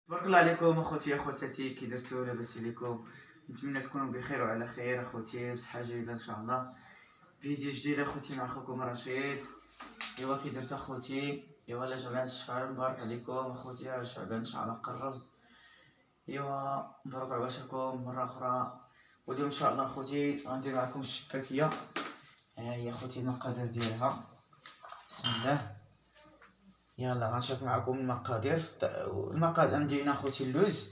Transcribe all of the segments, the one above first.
تبارك الله عليكم اخوتي اخواتاتي، كي درتو؟ لاباس عليكم؟ نتمنى تكونوا بخير وعلى خير اخوتي، بصحه جيده ان شاء الله. فيديو جديد اخوتي مع اخوكم رشيد. ايوا كي درتو اخوتي؟ ايوا لا جماعه الشهر مبارك عليكم اخوتي، راه شعبان ان شاء الله قرب. ايوا مبروك عباشركم مره اخرى. واليوم ان شاء الله اخوتي غندير معكم الشباكيه. ها هي اخوتي المقادير ديالها، بسم الله. يلا غنشارك معكم المقادير. عندي هنا اخوتي اللوز،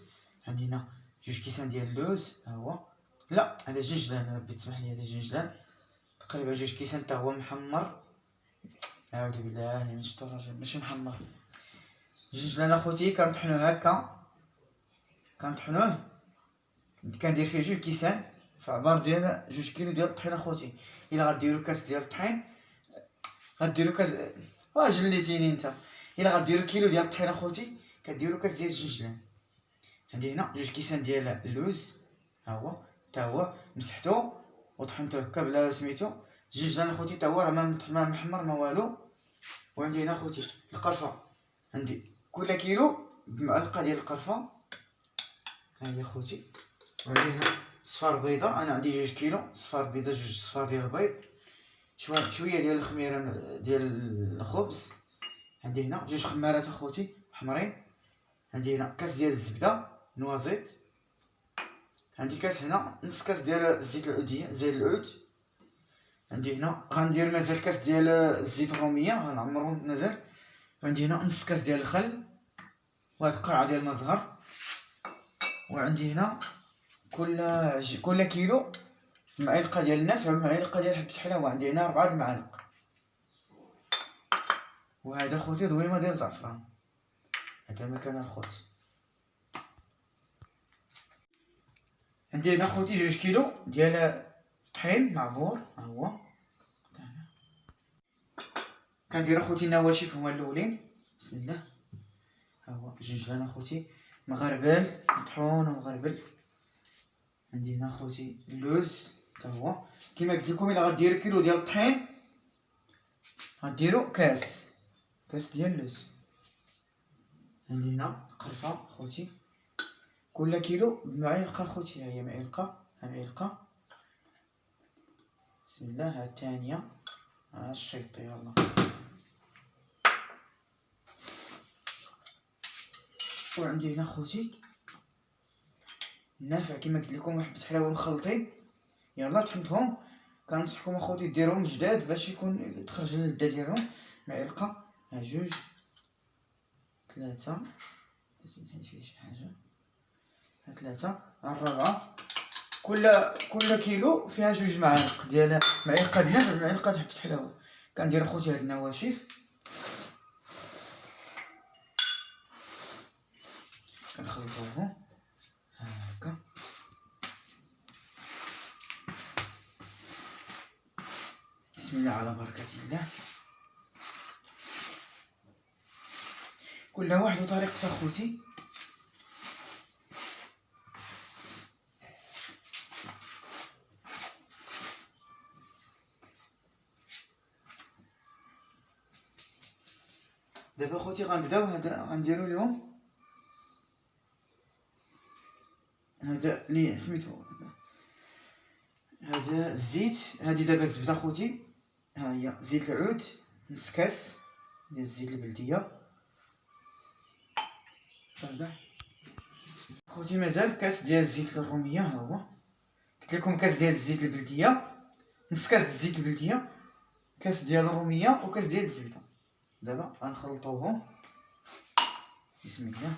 عندي هنا 2 كيسان ديال اللوز، ها هو. لا هذا جنجلان، ربي تسمح لي، هذا جنجلان تقريبا 2 كيسان حتى هو محمر. اعوذ بالله من الشيطان الرجيم، ماشي محمر. جنجلان اخوتي كنطحنوه هكا، كنطحنوه كندير فيه 2 كيسان في عبار ديال 2 كيلو ديال الطحين اخوتي. الا غديروا كاس ديال الطحين غديروا كاس، جليتيني انت. الا غديروا كيلو ديال الطحين اخوتي كديروا كاس ديال الجنجلان. عندي هنا 2 كيسان ديال اللوز، ها هو حتى هو مسحتو وطحنتو هكا بلا سميتو. الجنجلان اخوتي حتى هو راه ما محمر ما والو. وعندي هنا اخوتي القرفه، عندي كل كيلو بمعلقه ديال القرفه، ها هي اخوتي. وعندي هنا صفار بيضه، انا عندي 2 كيلو صفار بيضه، 2 صفار ديال البيض، شويه ديال الخميره ديال الخبز. عندي هنا 2 خمارات اخوتي حمرين. عندي هنا كاس ديال الزبده نوازيت. عندي كاس هنا نص كاس ديال زيت العوديه، زيت العود. عندي هنا غندير مازال كاس ديال الزيت الروميه غنعمرو مازال. عندي هنا نص كاس ديال الخل وهاد قرعه ديال المزهر. وعندي هنا كل كيلو معلقه ديال النافع ومعلقه ديال حبه حلاوه. عندي هنا 4 المعالق. وهذا خوتي ضويمه ديال الزعفران، هذا مكان الخوت. عندي هنا خوتي 2 كيلو ديال الطحين معمور، ها هو. كندير اخوتي النواشف هما الاولين، بسم الله. ها هو الجنجلان اخوتي مغربل، مطحون ومغربل. عندي هنا اخوتي اللوز حتى هو كما قلت لكم. الا غديروا كيلو ديال الطحين غديروا كاس ديال اللوز. عندي هنا القرفه اخوتي كل كيلو بمعلقه اخوتي، ها هي معلقه، ها معلقه، بسم الله. ها الثانيه، ها الشيط، يلا. وعندي هنا خوتي النافع كما قلت لكم، وحبه حلاوه مخلطين. يلا طحنتهم. كنصحكم اخوتي ديروهم جداد باش يكون تخرج اللذه ديالهم. معلقه، ها 2 3 نحيد فيه شي حاجه، ها 3 ها 4. كل كيلو فيها 2 معالق ديال معلقه د النافع ومعلقه د حبه حلاوه. كندير اخوتي هاد النواشف، كنخلطوهم هكا. بسم الله على بركة الله. كل واحد وطريقته اخوتي. دابا اخوتي غنبداو هذا غنديرو اليوم هذا اللي سميتو، هذا الزيت. هادي دابا الزبده اخوتي، ها هي زيت العود نص كاس ديال الزيت البلديه. اخوتي مازال كاس ديال الزيت الروميه، ها هو. قلت لكم كاس ديال الزيت البلديه، نص كاس الزيت البلديه، كاس ديال الروميه وكاس ديال الزبده. دابا غنخلطوهم، بسم الله.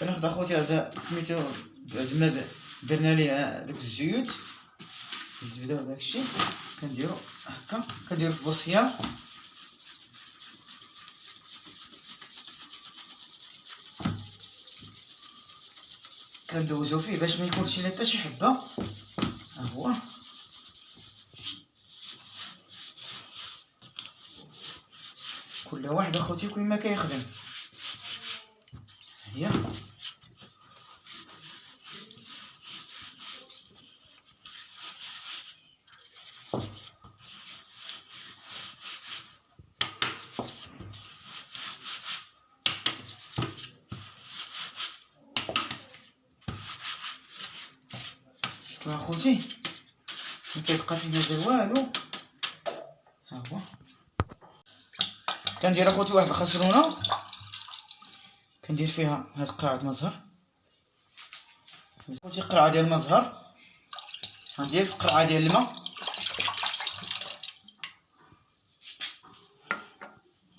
كناخد اخوتي هذا سميتو بعد ما درنا ليه داك الزيوت الزبده وداكشي، كنديرو هكا، كنديرو في بوصيه. كندوزو فيه باش ما يكونش ليه حتى شي حبه، ها هو. كل واحد اخوتي اخوتي كيما كيخدم. هي شفتوا اخوتي ما كيبقى فيه مازال والو. ها هو كندير اخوتي واحد الخسرونه كندير فيها هاد قرعه مزهر. اخوتي قرعه ديال المزهر، غندير قرعه ديال الماء،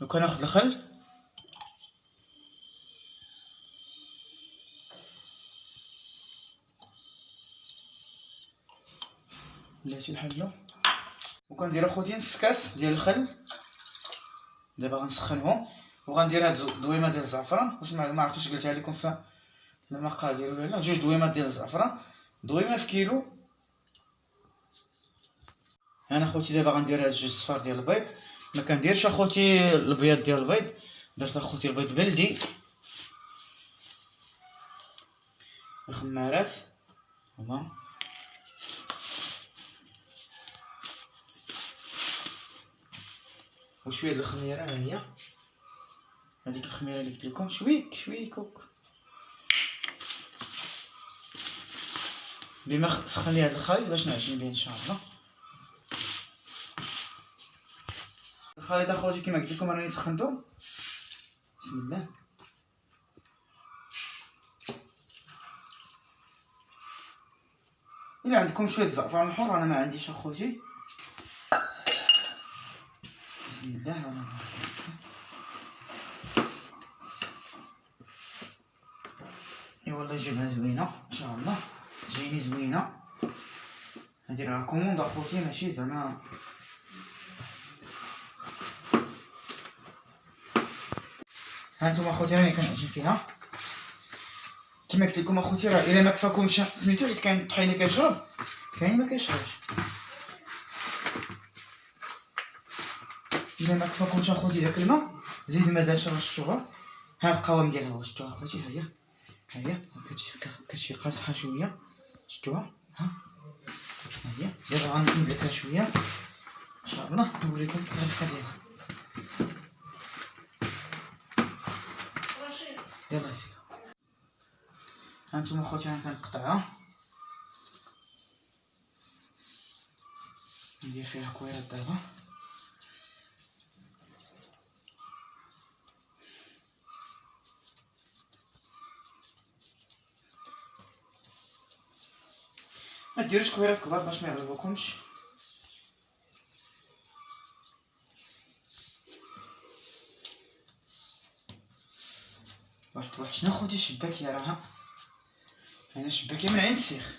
وكناخذ الخل بلاتي الحلو، وكندير اخوتي نص كاس ديال الخل. دابا غنسخنهم وغندير هاد دويمه ديال الزعفران. واش ما عرفتش قلتها لكم في المقادير ولا لا؟ 2 دويمات ديال الزعفران، دويمه في كيلو. انا اخوتي دابا غندير هاد 2 صفار ديال البيض. ما كنديرش اخوتي البياض ديال البيض، درت اخوتي البيض بلدي الخمارات هما. وشويه د الخميره، ها هي هذيك الخميره اللي قلت لكم، شويه كوك. ديما سخن هذا الخليط باش نعجن به ان شاء الله. الخليط اخوتي كما قلت لكم راني سخنته. بسم الله. الا عندكم شويه زعفران حر، انا ما عنديش اخوتي. بسم الله. اي والله جبنه زوينه ان شاء الله، تجيني زوينه. نديرها كوموند اخوتي ماشي زعما. هانتوما اخوتي راني كنعجن فيها كما قلت لكم اخوتي. راه الا ما كفاكمش سميتو، حيت كاين الطحينه كيشرب، كاين ما كيشربش. الا ما كفاكمش اخوتي داك الماء، زيد مازال شرشوها. ها القوام ديالها هو، شفتوها اخوتي؟ ها هي كتجي قاصحه شويه، شفتوها؟ ها هي. دابا غندلكها شويه ان شاء الله، نوريكم الطريقه ديالها. يلا سير. هانتوما اخوتي انا كنقطعها، ندير فيها كويرات دابا. ما ديروش كويرات كبار باش ما يغلبوكمش. واحد شنو اخوتي الشباكيه راها، انا شباكيه من عين السيخ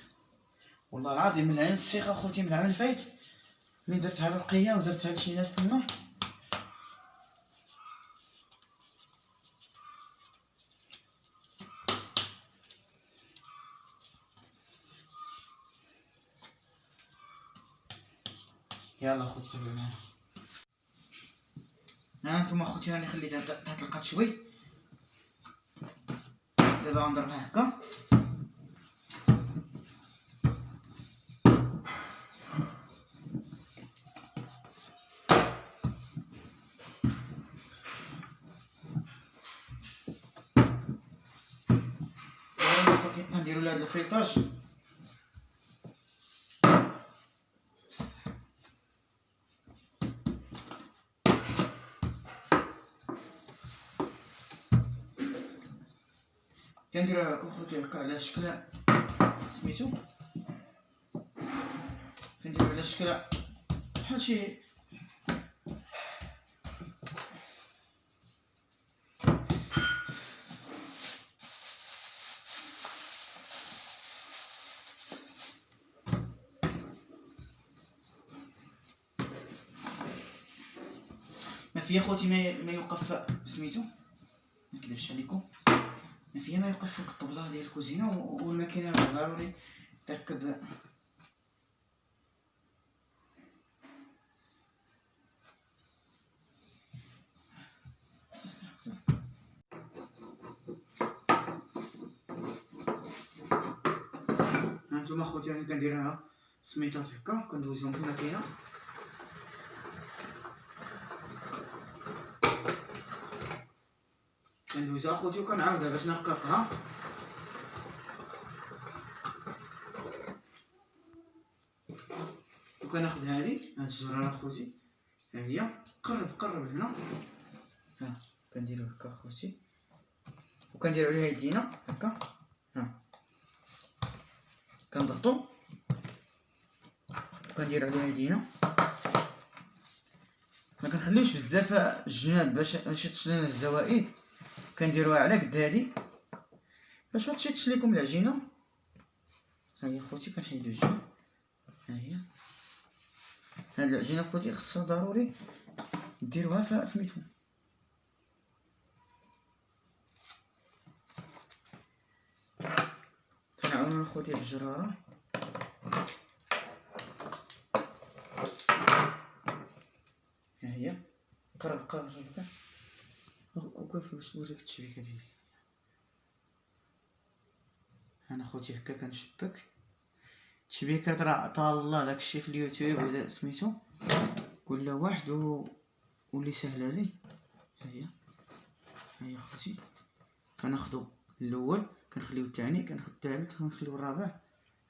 والله العظيم، من عين السيخ اخوتي. من العام الفايت ملي درتها لرقيه ودرتها لشي ناس تما، يلا اخوتي تبعوا معنا. هانتوما اخوتي راني خليتها تطلقات شوي، دابا غنضربها هكا. اخوتي كنديروا لهاد الفيلطاج. كنديروها هكا اخوتي، هكا على شكل سميتو، كنديرو على شكل بحال شي ما فيا خوتي ما يوقف سميتو، ما نكذبش عليكم، ما فيا ما يوقف فوق الطبله ديال الكوزينه، والماكينه ضروري تركب. هانتوما خوتي راني كنديرها سميطات هكا، كندوزهم في الماكينه. كندوزها خوتي وكنعاودها باش نرققها. وكناخد هاد الجراره خوتي، ها هي. قرب لهنا، ها كنديرو هكا خوتي، وكنديرو عليها يدينا هكا، ها كنضغطو وكنديرو عليها يدينا. ما كنخليوش بزاف الجناب باش متشيطش لنا الزوائد، كنديروها على قد هادي باش ما تشيطش ليكم العجينه. ها هي خوتي كنحيدو الجناب، ها هي. هاد العجينه خوتي خصها ضروري ديروها في سميتو كنعاونو خوتي بالجراره. ها هي قرب وقف باش نوريك التشبيكه ديالي. انا خوتي هكا كنشبك التشبيكات، راه عطا الله داكشي في اليوتيوب ولا سميتو كل واحد واللي سهله ليه. ها هي خوتي كناخدو الاول، كنخليو الثاني، كناخد الثالث، كنخليو الرابع.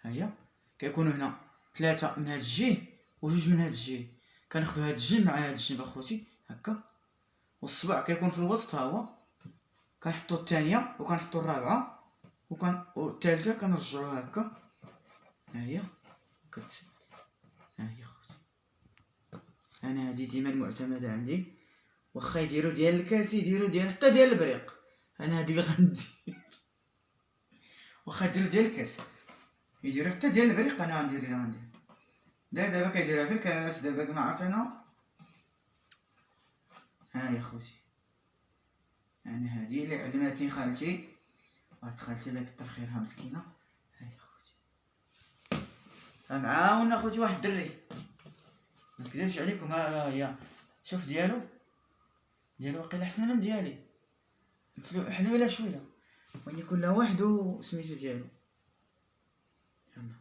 ها هي كيكونوا هنا 3 من هاد الجهه وجوج من هاد الجهه. كناخدو هاد الجنب مع هاد الجنب اخوتي هكا، والصبع كيكون في الوسط. ها هو كنحطو الثانيه وكنحطو الرابعه والثالثه كنرجعوها هكا. ها هي كتسد. ها هي خوتي انا هادي ديما المعتمده عندي، واخا يديروا ديال الكاس يديروا ديال حتى ديال البريق، انا هادي اللي غندير. واخا يديروا ديال الكاس يديروا حتى ديال البريق، انا غندير دابا كيديرها في الكاس. دابا كما عرفتنا. ها يا خوتي انا هادي اللي علمتني خالتي، واحد خالتي الله يكثر خيرها مسكينه. ها يا خوتي معاون اخوتي واحد الدري، ما نكذبش عليكم. ها هي شوف ديالو واقيلا احسن من ديالي، حلوله شويه، ولكن كل واحد وسميتو ديالو. يلا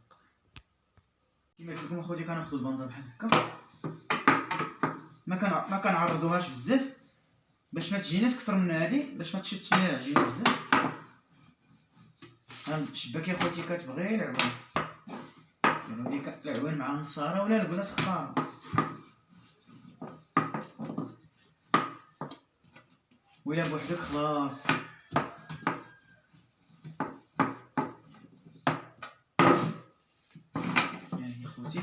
كيما قلت لكم اخوتي كناخذ البنده بحال هكا، ما كنعرضوهاش بزاف باش ما تجيناش اكثر من هذه، باش ما تشدش لينا العجينه بزاف. ها الشباكه اخوتي كتبغي العوان، قالوا لي العوان مع النصاره ولا الكلاس خساره. ولا بوحدك خلاص. يعني خوتي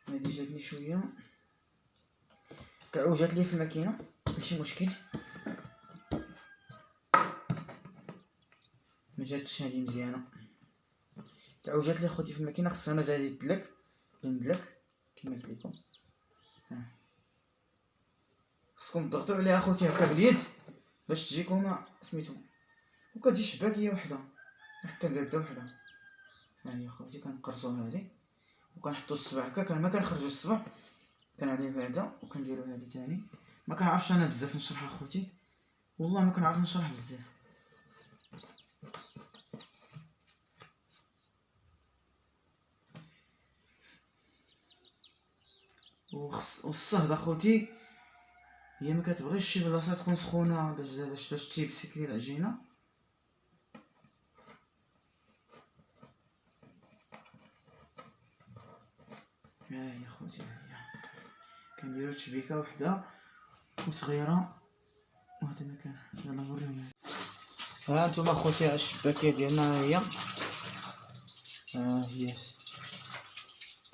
هادي جاتني شويه تعوجات لي في الماكينه، ماشي مشكل، ما جاتش هادي مزيانه. تعوجات لي خوتي في الماكينه، خصها مازال يدلك المدلك كما قلت لكم. خصكم تضغطوا عليها خوتي هكا باليد باش تجيكم سميتو، وكتجي شباكيه وحده حتى قاده وحده. ها هي خوتي كنقرصوا هذه وكنحطوا الصبع هكا، ما كنخرجوا الصبع، كنعليه بعدا وكنديروا هذه ثاني. ما كنعرفش انا بزاف نشرحها خوتي، والله ما كنعرف نشرح بزاف. والصهد اخوتي هي ما كتبغيش شي بلاصه تكون سخونه باش تيبسك لي العجينه. ها هي خوتي كنديرو تشبيكه وحده وصغيره وهذا المكان. يلا نوريهم. ها انتم خوتي الشباكيه ديالنا ها هي. هي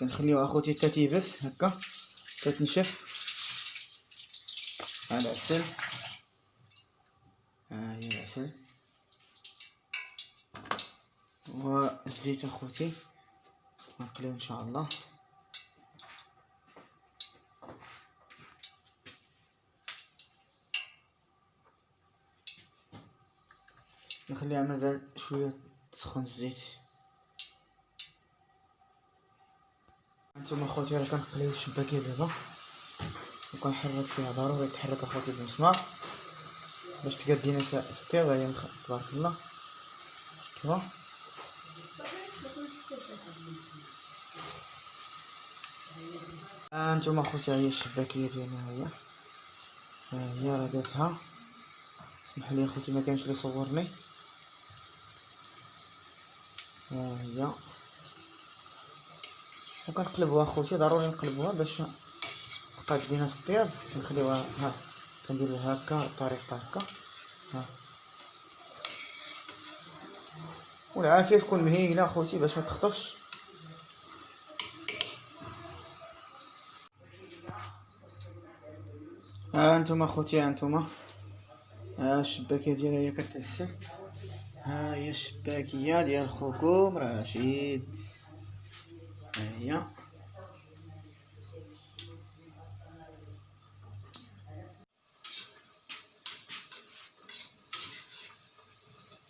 كنخليوها خوتي حتى تيبس هكا كتنشف. ها العسل، ها هي العسل والزيت اخوتي غنقليو ان شاء الله. نخليها مازال شويه تسخن الزيت. هانتوما اخوتي راه كنقليو الشباكيه دابا وكنحرك فيها، ضروري تحرك اخوتي بالمسمار باش تقادينا في الطياب. هي تبارك الله شفتوها. هانتوما اخوتي هي الشباكيه ديالنا، هي راه درتها. اسمحوا لي اخوتي ما كانش اللي صورني. هي وكنقلبوها اخوتي، ضروري نقلبوها باش تبقى تدينا في الطياب. كنخليوها كنديروها هكا بطريقه هكا والعافيه تكون مهيله اخوتي باش ما تخطفش. هانتوما اخوتي، هانتوما الشباكيه ديالها هي كتعسل. هي الشباكيه ديال خوكم رشيد. هي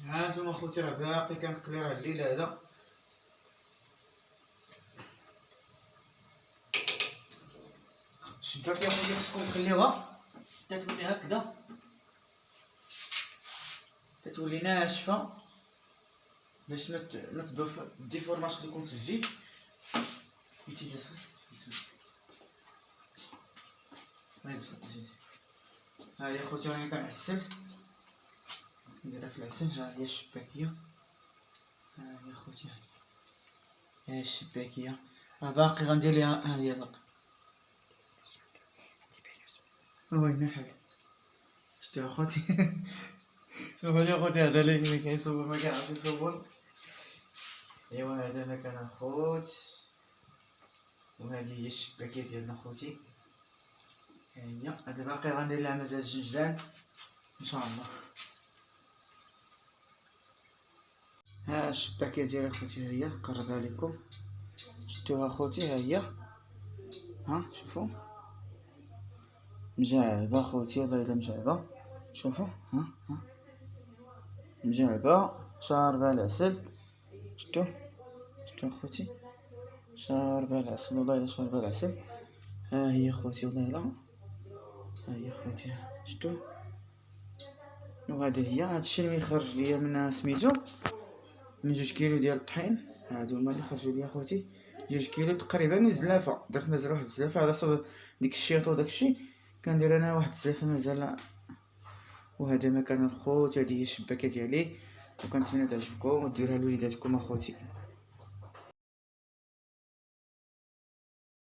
هانتوما اخوتي راه باقي كنقلي راه الليل هذا. الشباكيه اخوتي خصكم تخليوها تتولي هكذا، تتولي ناشفه باش ما ديفورماش لكم في الزيت. ها هي خوتي راني كنعسل، نديرها في العسل. ها هي الشباكيه، ها هي خوتي، ها هي الشباكيه. باقي غندير ليها، ها هي باقي. وين حاجه شتي اخوتي؟ سمحوا لي اخوتي، هذا اللي كيصور ما كيعرفش يصور. ايوا هذا مكان اخوت، وهذه هي الشباكيه ديالنا اخوتي. هي هذا باقي غندير لها مزال الجنجلان ان شاء الله. ها الشباكيه ديال اخوتي، ها هي نقربها لكم. شفتوها اخوتي؟ ها هي، ها شوفوا مجعبه اخوتي، والله الا مجعبه. شوفوا ها مجعبه شاربه العسل. شفتوا اخوتي؟ شاربه العسل، والله الا شاربه العسل. ها هي اخوتي، والله الا ها هي اخوتي. شفتوا؟ وهذه هي هادشي اللي خرج ليا من سميتو من 2 كيلو ديال الطحين. هادو هما اللي خرجوا ليا اخوتي، 2 كيلو تقريبا. وزلافه درت مازال واحد الزلافه على صوب ديك الشيط وداكشي، كندير انا واحد الزلافه مازال. وهذا مكان الخوت، هذه هي الشباكه ديالي، وكنتمنى تعجبكم وديروها لوليداتكم اخوتي.